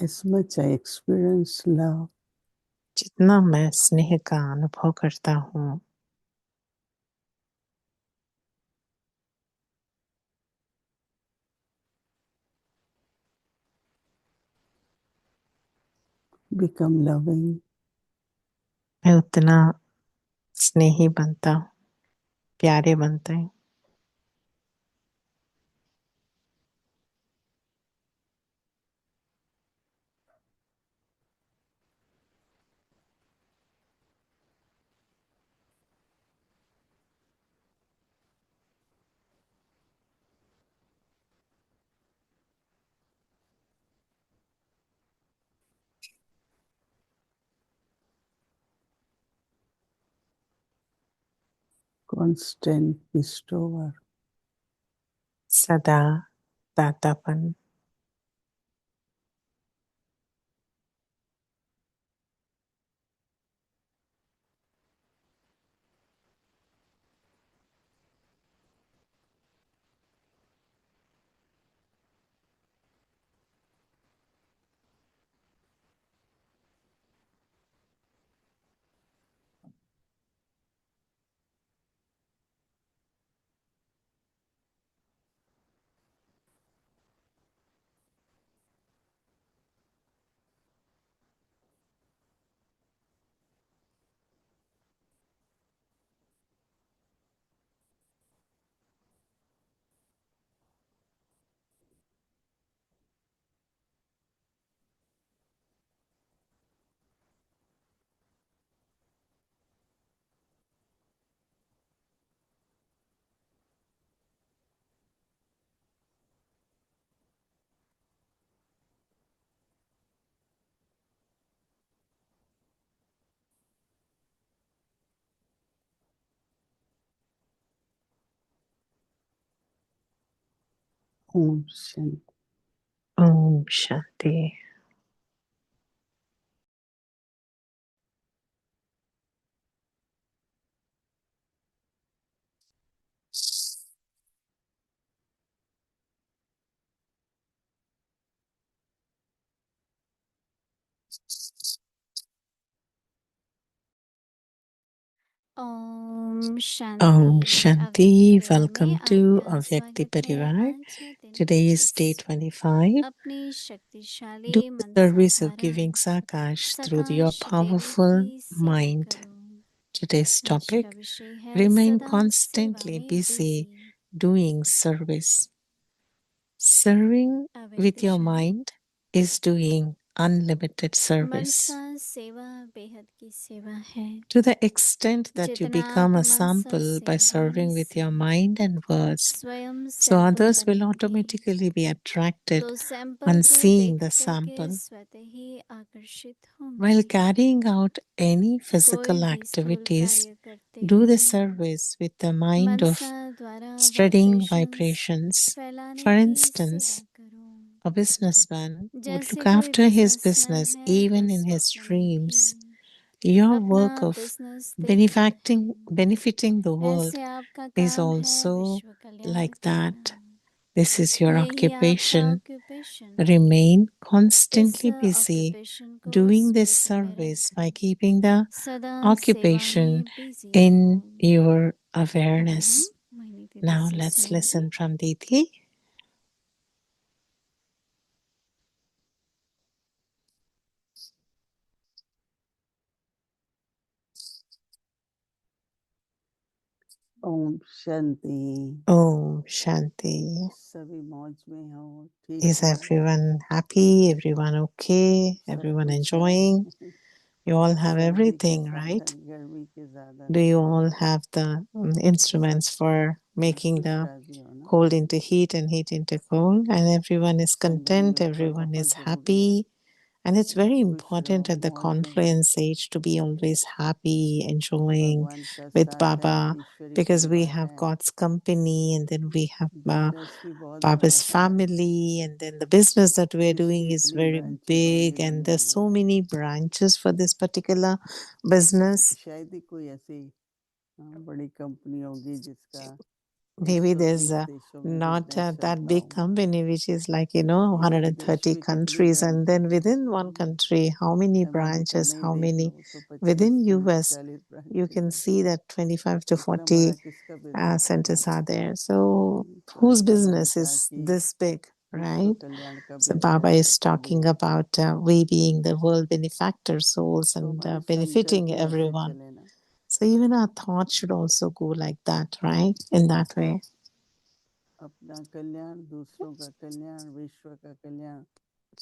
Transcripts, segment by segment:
As much I experience love, जितना मैं स्नेह का अनुभव करता हूँ, become loving. मैं उतना स्नेही बनता हूँ, प्यारे बनते हैं। Constant bestower. सदा दातापन। Om Shanti. ओम शांति। ओम ओम शांति शांति। अव्यक्त परिवार वेलकम में टू आपका अव्यक्ति स्वागत है। परिवार। आज है दिन Today is 25 day 25. अपनी Do शक्तिशाली the मनसा service of द्वारा giving Sakash through your सकाश Devi powerful की सेवा mind. करो। Today's आज का topic: विषय है remain सदा सेवा constantly में busy busy. doing service. Serving अव्यक्त with your Shanti. mind is doing unlimited service. मनसा सेवा बेहद की सेवा है। To the extent that you जितना become आप a मनसा sample by सेवा serving with से your mind and words, स्वयं so सैंपल others will बनेंगे automatically be attracted तो सैंपल on को seeing देख the करके sample. स्वतः ही आकर्षित While होंगे। carrying out any कोई physical भी स्थूल activities, कार्य करते do the हुए service with the mind Mansa of द्वारा spreading वाइब्रेशंस vibrations. फैलाने For की सेवा instance, करो। a businessman would जैसे look कोई after his बिजनेसमैन business है तो even in his स्वप्न में dreams. भी Your अपना work of बिजनेस देखते हैं। benefiting the world ऐसे आपका is काम है also विश्व कल्याण like करना। that. This is your यही आपका occupation. ऑक्यूपेशन है। Remain इस constantly busy ऑक्यूपेशन को doing this स्मृति में service by रखकर keeping the सदा सेवा occupation में बिजी रहो। in your अभी हम awareness. मोहिनी दीदी Now से let's सुनेंगे। listen from Diti. Om Shanti. Om Shanti. सभी मौज में हो, ठीक Is हो, everyone happy? Everyone okay? सब Everyone कुछ enjoying? है। You all have सर्दी के everything, साथ right? गर्मी के ज्यादा Do you नहीं। all have the सब instruments for सब making ठीक the राजी हो ना। cold into heat and heat into cold? And everyone is content, continue everyone बहुत is जरूरी है। happy. And it's very खुश रहो, important at the मौज में रहो। confluence age to be always happy, enjoying भगवान का with साथ है, Baba, ईश्वरी because we परिवार have है। God's company, and then we have business भी बहुत बड़ा Baba's है। family, and then the business that we're doing इसकी is इतनी very ब्रांचेस होंगी big, and दुनिया there's में। so many branches for this particular business. शायद ही कोई ऐसी बड़ी कंपनी होगी जिसका maybe there's 130 देशों में not बिजनेस चल that रहा big हो, company which is like, एक 130 वैश्विक countries, leader, and then within one country, how many America branches, में ही how देख many लो तो within 25-30 US, 40 you branches can हैं, see that 25 to इतना बड़ा 40 किसका बिजनेस होगा। centers are there. So तो whose आज बाबा ने business कहा is कि this big, विश्व right? कल्याण का So Baba business is talking करिए, about we being the world benefactor souls तो and हमारे benefiting संकल्प ही ऐसे everyone. चले ना, So even our thoughts should also go like that, right? In that way. अपना कल्याण, दूसरों का कल्याण, विश्व का कल्याण,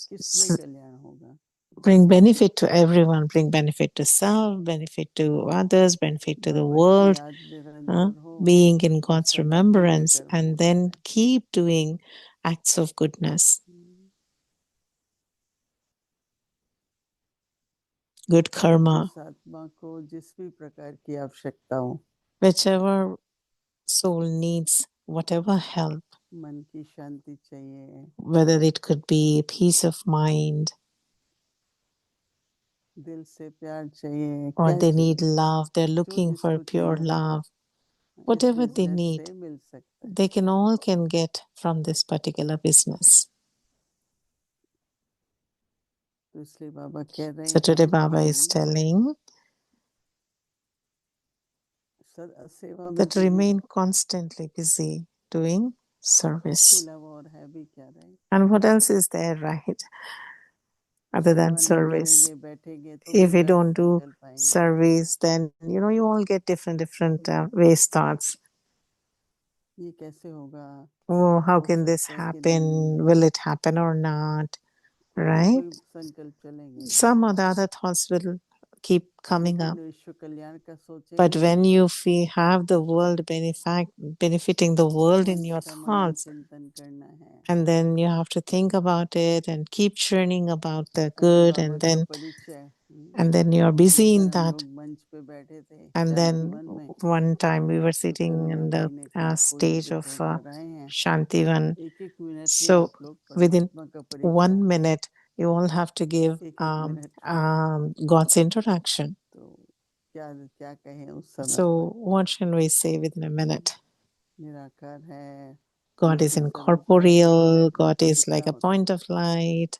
किसमें S- कल्याण होगा। Bring benefit to everyone, bring benefit to self, benefit to others, benefit to the बाबा की world, याद निरंतर हो being in और God's सदा पुण्य remembrance, कर्म and होता then रहे। keep doing acts of goodness, good karma, जिस आत्मा को जिस भी प्रकार की आवश्यकता हो, whichever soul needs whatever help, मन की शांति चाहिए, whether it could be peace of mind दिल से प्यार चाहिए, or क्या they चाहिए, need love, they're जो looking for जिसको pure चाहिए love, इस whatever they बिजनेस need, से मिल सकता है। they can get from this particular business. तो इसलिए बाबा कह रहे So today हैं Baba is कि telling सदा सेवा में that जुड़े remain रहो, constantly busy doing इसके service. अलावा और है भी क्या रहे। And what else is there, right? Other than सेवा नहीं service. करेंगे, बैठेंगे तो If भी you व्यर्थ don't do संकल्प आएंगे। service, then you all get different waste thoughts. ये कैसे होगा, Oh, how हो can this सकता है कि happen? नहीं, Will it happen or not? कोई ना Right? कोई संकल्प चलेंगे। Some of the other thoughts will keep coming up. लेकिन विश्व कल्याण का But सोचेंगे, when you have the world benefiting the world in your का मनन thoughts, चिंतन करना है। and then you have to think about it and keep churning about the अभी good, बाबा का परिचय, and then you're एक busy in बार हम that. लोग मंच पे बैठे थे And then शांतिवन में, one time we were तो sitting करुणा in the भाई ने कहा कोई stage of रिपोर्टर आए हैं, Shantivan. एक मिनट में So आप लोग within परमात्मा का परिचय, 1 minute, you all have to give एक मिनट, God's introduction. तो क्या क्या कहें उस समय So पर। what shall we say within a minute? निराकार है, God is ज्योति स्वरूप है, incorporeal, बैठने God पे is कितना like a होता है। point of light.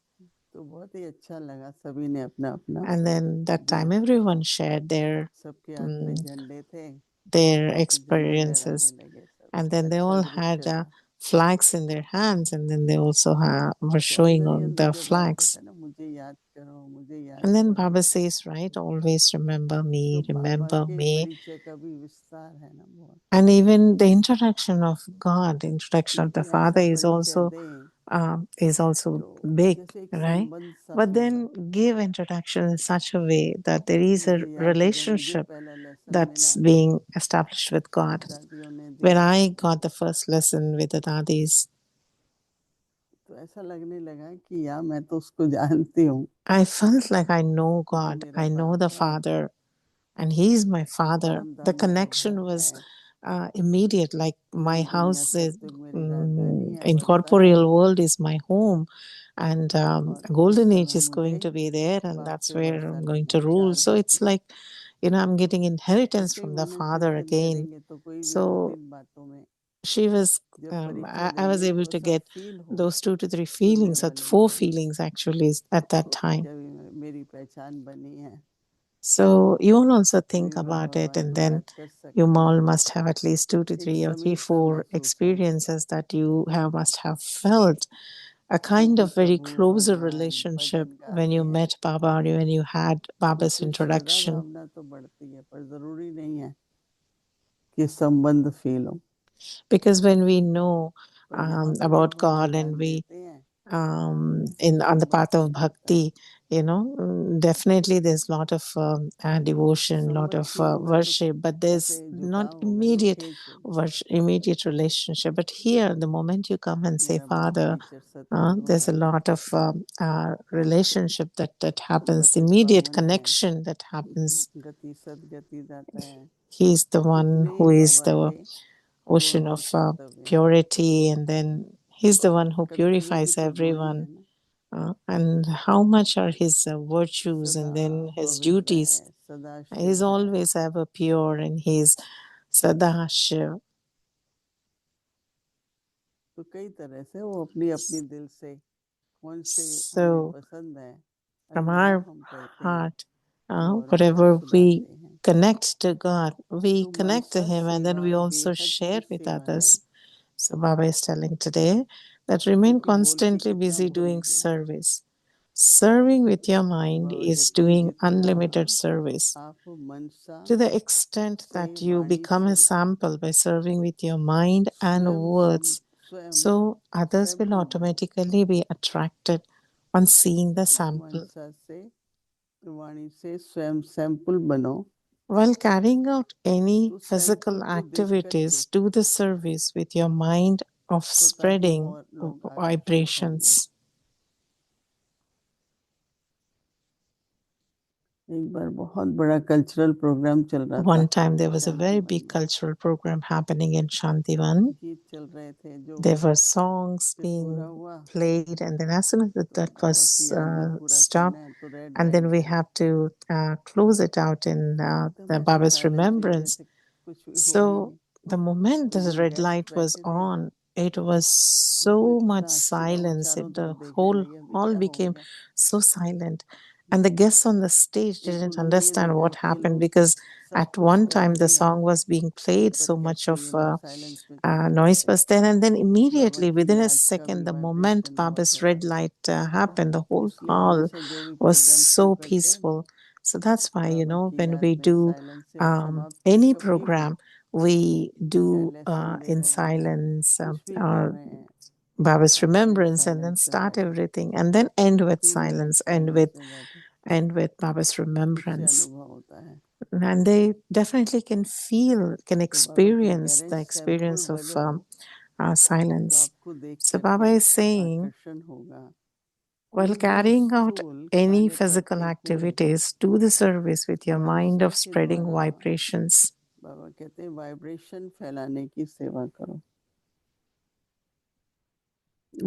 तो बहुत ही अच्छा लगा, सभी ने अपना अपना And then that time दिया, everyone shared सबके हाथ में झंडे थे, their तो झंडे लहराने experiences. लगे सब, And then they all अच्छा had दृश्य था। flags in their hands, and then they also were तो showing अंदर ही on अंदर the जब आपको flags. था ना, मुझे याद करो, मुझे याद And then करो, Baba says, right, always remember तो me, बाबा remember के me. परिचय का भी विस्तार है ना बहुत, And even the introduction of God, the introduction of the लेकिन Father ऐसा परिचय दें is also जो big, जैसे एक right? संबंध सा But हो then जाए। give introduction in such a way that there is a मुझे याद है जब मुझे relationship पहला लेसन that's मिला, being established with God. दादियों ने When दिया, I got the first lesson with the Dadis, तो ऐसा लगने लगा कि यार मैं तो उसको जानती हूँ, I felt like I know वो तो God, मेरा I know बाप the है, Father, and He's my Father. The परमधामी का connection घर was है, immediate, like my नई दुनिया house is सत्युग मेरी राजधानी है, वर्षा है, incorporeal world is my home, and और उस golden age समय is going मुझे to be there, and बाप that's से where वर्षा I'm going लगी, to rule. 4 So it's बच्चे, like, I'm getting inheritance ऐसे ही from the मनन Father चिंतन again. करेंगे तो कोई भी So 2-3 बातों में she was, जब परिचय I was देंगे able तो to सब get फील हो those 2 to 3 सुनने feelings, or वाले 4 को, feelings actually at that तो time. जब मेरी पहचान बनी है, So you all also think तभी मैं about it, भगवान and को then याद कर you सकती all हूँ, must have at least 2 to एक 3 or 3, समीपता 4 महसूस होने लगी, experiences that you must have felt a kind क्योंकि of very प्रभु closer भगवान relationship भजन when गाते you हैं, met Baba, or when you had तो Baba's फिर श्रद्धा introduction. भावना तो बढ़ती है, पर जरूरी नहीं है कि संबंध फील हो, Because when we know पर जहाँ भी about बाबा God, and वरदान we देते हैं in on the संबंध path से of जुड़ता है, bhakti, definitely there's a lot of devotion, lot संबंध of फील हुआ तो worship, but there's ऐसे not झुकाव होगा ना, immediate खींच होगी, worship, immediate relationship. But here, the moment you come and say, मेरा बाप Father, teacher Satguru there's a है, lot of relationship that happens, पतित immediate पावन है, connection that happens. गति सदगति दाता है, He's the one कितने who is बाबा the के ocean गुण और of कर्तव्य हैं, purity, and then He's the one who Kabir भी purifies तो गुण ही है everyone. ना, And how much are his virtues, सदा and then his पवित्र duties. है, सदा He's शिव है, always ever pure, and he's Sadashiv. तो कई तरह से वो अपनी अपनी दिल से कौन से हमें So, पसंद है from अगर वो our हम करते हैं heart, और whatever अच्छा we सुनाते हैं connect to God, we तो connect to Mansa Him and then सेवा we also बेहद की share with सेवा है others. So, Baba is telling today that remain क्योंकि बोल के constantly कितना busy doing बोलेंगे service. Serving with your mind Baba is कहते हैं doing जितना unlimited service. आप मनसा To the extent से that you वाणी become a से sample by serving with your mind and स्वयं words, स्वयं so others will सैंपल बनो automatically be attracted on seeing the sample. मनसा से वाणी से स्वयं सैंपल बनो While carrying out any तो physical सैंपल को देख activities, करके do the service with your mind of तो ताकि spreading और लोग आकर्षित होंगे vibrations. एक बार बहुत बड़ा कल्चरल प्रोग्राम चल रहा था One time there was a very Shantivan big में cultural program happening in Shantivan. गीत चल रहे थे जो There were songs जब पूरा being हुआ played, and then as soon as तो that बाबा was की याद में पूरा stopped, करना है तो red and then light we थी have to close it out in एकदम the ऐसे Baba's साइलेंस हुई remembrance. जैसे कुछ भी हो ही So नहीं the moment और the जो red गेस्ट light was बैठे थे on, it was उनको so इतना much अच्छा लगा वो silence. चारों The तरफ देखने whole लगे अभी hall क्या हो became गया so silent. And the guests on the stage उनको didn't लोग ये understand लगा what कि ये happened लोग because सब at कुछ one कर time the रहे हैं song was being played, पर so much कैसे of ये लोग साइलेंस में चले गए noise थे was there. And then Baba immediately, की within a याद का second, भी the moment वाइब्रेशन बहुत Baba's हो रहा red था light happened, the whole इसलिए hall हमेशा जो भी was प्रोग्राम शुरू so करते हैं ना peaceful. So that's why, बाबा की when याद we में do साइलेंस से और समाप्ति any कभी भी program, we चाहे do लेसन दे in रहे हैं silence कुछ भी कर or रहे हैं Baba's आप लोग remembrance, and then साइलेंस में start बैठे everything, and then end with 3 minute silence, silence में बैठे end with Baba's उससे remembrance. अनुभव होता है And they definitely can feel, can तो बाबा क्या कह experience रहे हैं the सैंपल experience of बनो तो silence. आपको देख So Baba करके is saying, आकर्षण होगा while ये जो carrying out स्थूल any खाने physical पत्ते फूल activities, do the service with your mind Mansa of के spreading द्वारा vibrations. बाबा कहते हैं वाइब्रेशन फैलाने की सेवा करो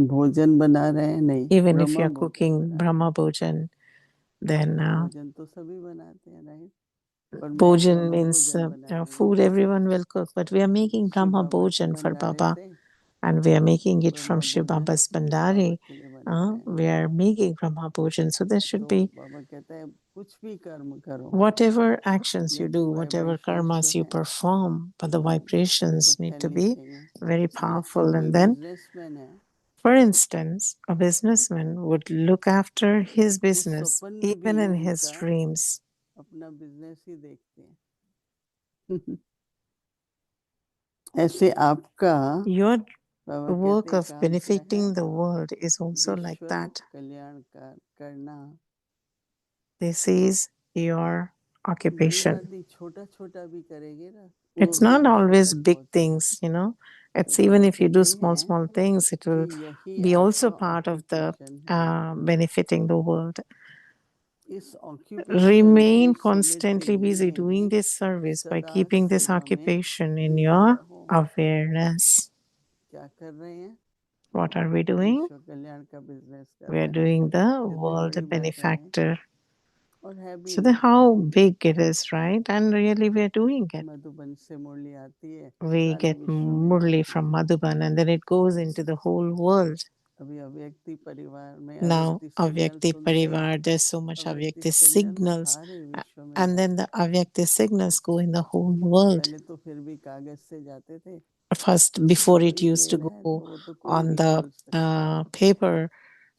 भोजन बना रहे हैं नहीं Even if ब्रह्मा you're भोजन cooking बना रहे Brahma हैं Bhojan, then भोजन तो सभी बनाते हैं राइट पर मैं Bhojan ब्रह्म means भोजन बना रही हूँ food everyone will cook, but we are making Shiv Brahma बाबा के Bhojan for भंडारे Baba, से and we are making it from Brahma Shiv भोजन Baba's बाबा Bandari. के लिए बना रहे हैं We are making Brahma Bhojan, so there should तो be बाबा कहता है कुछ भी कर्म करो whatever actions you लेकिन do, whatever वाइब्रेशंस जो karmas you हैं perform, but the तो vibrations need to फैलनी be चाहिए very जैसे powerful. कोई And then, बिजनेसमैन है for instance, a businessman would look after his तो business सपन में even भी in his उनका dreams. अपना बिजनेस ही देखते हैं ऐसे आपका Your बाबा कहते work हैं of काम क्या है benefiting the world is also like विश्व that. कल्याण करना This is your occupation. आदमी छोटा छोटा भी करेंगे ना It's वो not विश्व always तक big पहुंचेगा things, तो It's Baba even if you do कहते small, हैं small things, it कि will यही be also आपका part of the ऑक्यूपेशन है benefiting the world. इस ऑक्यूपेशन को Remain समेटे constantly busy doing हुए this service by सदा keeping this सेवा में occupation in लीन your रहो awareness. क्या कर रहे हैं What are we doing? विश्व कल्याण का बिजनेस कर We are रहे हैं doing the कितनी world बड़ी बात है नहीं benefactor. और है भी So नहीं how big it is, right? And really we are doing it. Madhuban से मुरली आती है We सारे get विश्व में Murli जाती from है Madhuban and then it goes into the whole world. अभी अव्यक्ति परिवार में Now, अव्यक्ति सिग्नल Avyakti सुनते हैं Parivar, there's so much अव्यक्ति Avyakti signal signals, सारे विश्व में and then जाता the Avyakti signals go in the whole world. पहले तो फिर भी कागज से जाते थे First, before तो it used to ईमेल है go तो वो तो कोई on भी the खोल सकता है paper,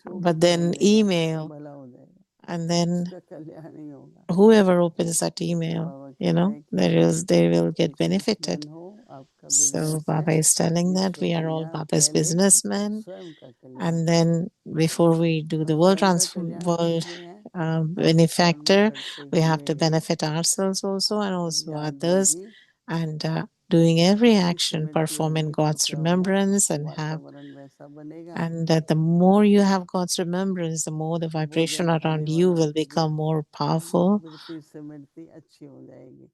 जो भी but खोल then लेगा उसका email, भला हो जाएगा and then उसका कल्याण ही होगा whoever opens that तो email, बाबा कहते हैं कि they will get benefited. Businessman हो आपका So बिजनेस है Baba is telling that विश्व we are all Kalyan Baba's पहले businessmen, स्वयं का कल्याण and then before we do और the स्वयं का कल्याण world इसलिए है कर्म benefactor, करते we have हुए to benefit ourselves also and और also याद में others, भी and doing every जितनी action सिमरती perform in God's अनुभूति हो remembrance and वातावरण वैसा बनेगा and that the more you have God's remembrance, the more the vibration भोजन खाने around you वालों will की भी become more powerful, वृत्ति सिमरती अच्छी हो जाएगी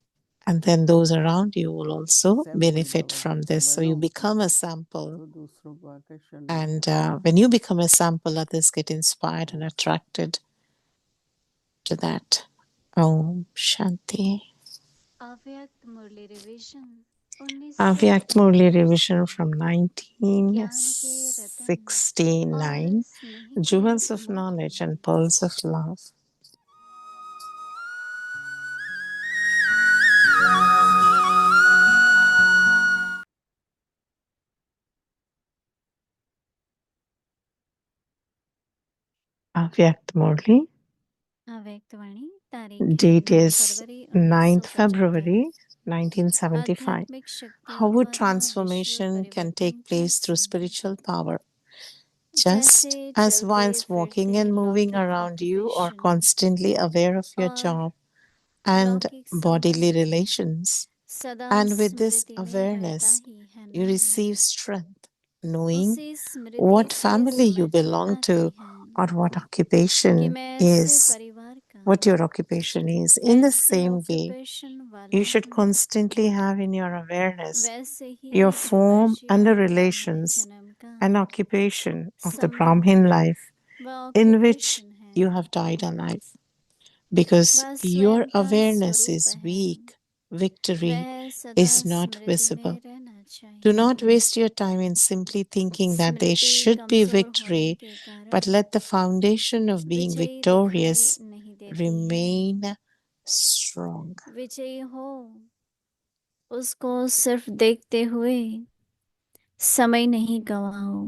and then those around you will also sample benefit Baba from कहते हैं this. So बनो you become a sample, तो दूसरों को आकर्षण and होगा when you become a sample, others get inspired and attracted to that. Om Shanti. Avyakt Murli revision. Avyak Murli revision from ज्ञान के रतन 1969. और स्नेह के Jewels of मोती knowledge and pearls of love. Avyak Murli. अव्यक्तवाणी तारीख है Date 9 is February 9th 1975 February 1975. आध्यात्मिक शक्तियों How would द्वारा transformation विश्व can परिवर्तन take place through कैसे spiritual power? जैसे Just as चलते whilst walking फिरते and moving लौकिक around you are occupation constantly aware of your और job and लौकिक bodily संबंध relations. सदा And with this स्मृति में रहता awareness, ही है you ना receive strength, knowing उसी स्मृति what से family you समझ belong आती to है or what कि occupation मैं ऐसे is, परिवार का what your occupation is. In the ऐसे same way, ऑक्यूपेशन वाला you should हूँ constantly have in your awareness वैसे ही your form विवश या and the ब्राह्मण relations जन्म का and occupation of the संबंध Brahmin life व in which ऑक्यूपेशन है you have died alive. Because वह your स्वयं का awareness स्वरूप is है weak, victory वह सदा is not स्मृति visible. में रहना Do not चाहिए waste your time in simply thinking that there Smriti should be कमजोर होने victory, के but कारण let the foundation of being विजयी दिखाई victorious नहीं देती है remain strong. विजयी हो उसको सिर्फ देखते हुए समय नहीं गवाओ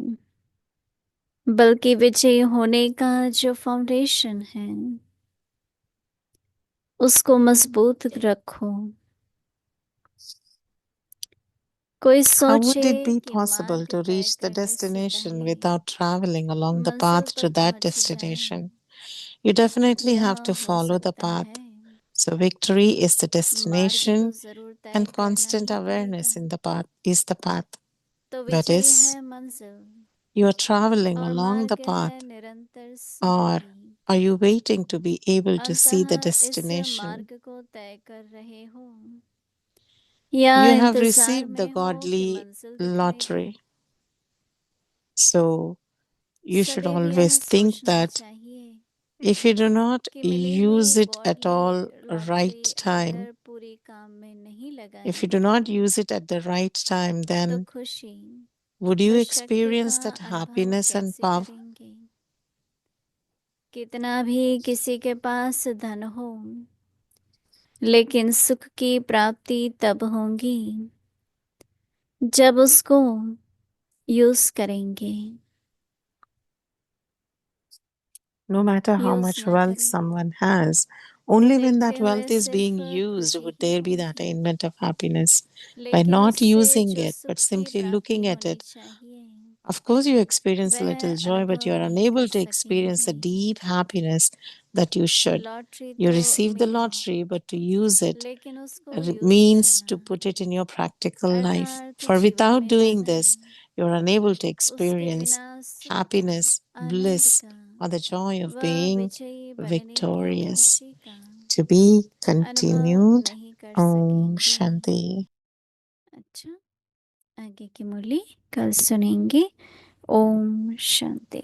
बल्कि विजयी होने का जो फाउंडेशन है उसको मजबूत रखो कोई How would सोचे it be कि possible मार्ग to तय reach the करने से destination पहले without traveling along the मंजिल path पर to that पहुंच ही जाए destination? You definitely यह have to हो follow the सकता path. है So, victory is the मार्ग तो destination, जरूर तय and करना constant ही awareness पड़ेगा in the path is the path. तो That विजयी is, है मंजिल you are traveling और along the मार्ग path, है निरंतर or Smriti are you waiting to be able to see the अंततः इस destination? मार्ग को तय कर रहे हो या You have इंतजार received the में हो कि godly मंजिल दिखाई दे lottery. So, you should सदैव यह always think सोचना that चाहिए if you do not कि मिली हुई use it at all godly lottery right time, अगर पूरी काम में नहीं if you लगाई do not use it at the right time, तो then खुशी would you व शक्ति experience का that अनुभव happiness and कैसे power? करेंगे कितना भी किसी के पास धन हो लेकिन सुख की प्राप्ति तब होगी जब उसको यूज करेंगे No matter how use much ना wealth करें someone has, तो only when देखते that हुए wealth is being सिर्फ used खुशी would he there be that होगी attainment of happiness. By लेकिन not उससे using जो it, सुख but की simply प्राप्ति looking at होनी it, चाहिए of course, you experience a वह little joy, but अनुभव you are नहीं कर unable to experience the सकेंगे deep happiness that you should. Lottery You तो receive the मिली lottery, but to use it लेकिन उसको यूज means to करना put it in your practical life. अर्थात For जीवन without में doing लाना this, you are unable to उसके experience बिना सुख का happiness, आनंद bliss, का or the joy of व being विजयी बनने की victorious. खुशी का To be अनुभव continued. नहीं कर Om सकेंगे Shanti. अच्छा आगे की मुरली कल सुनेंगे ओम शांति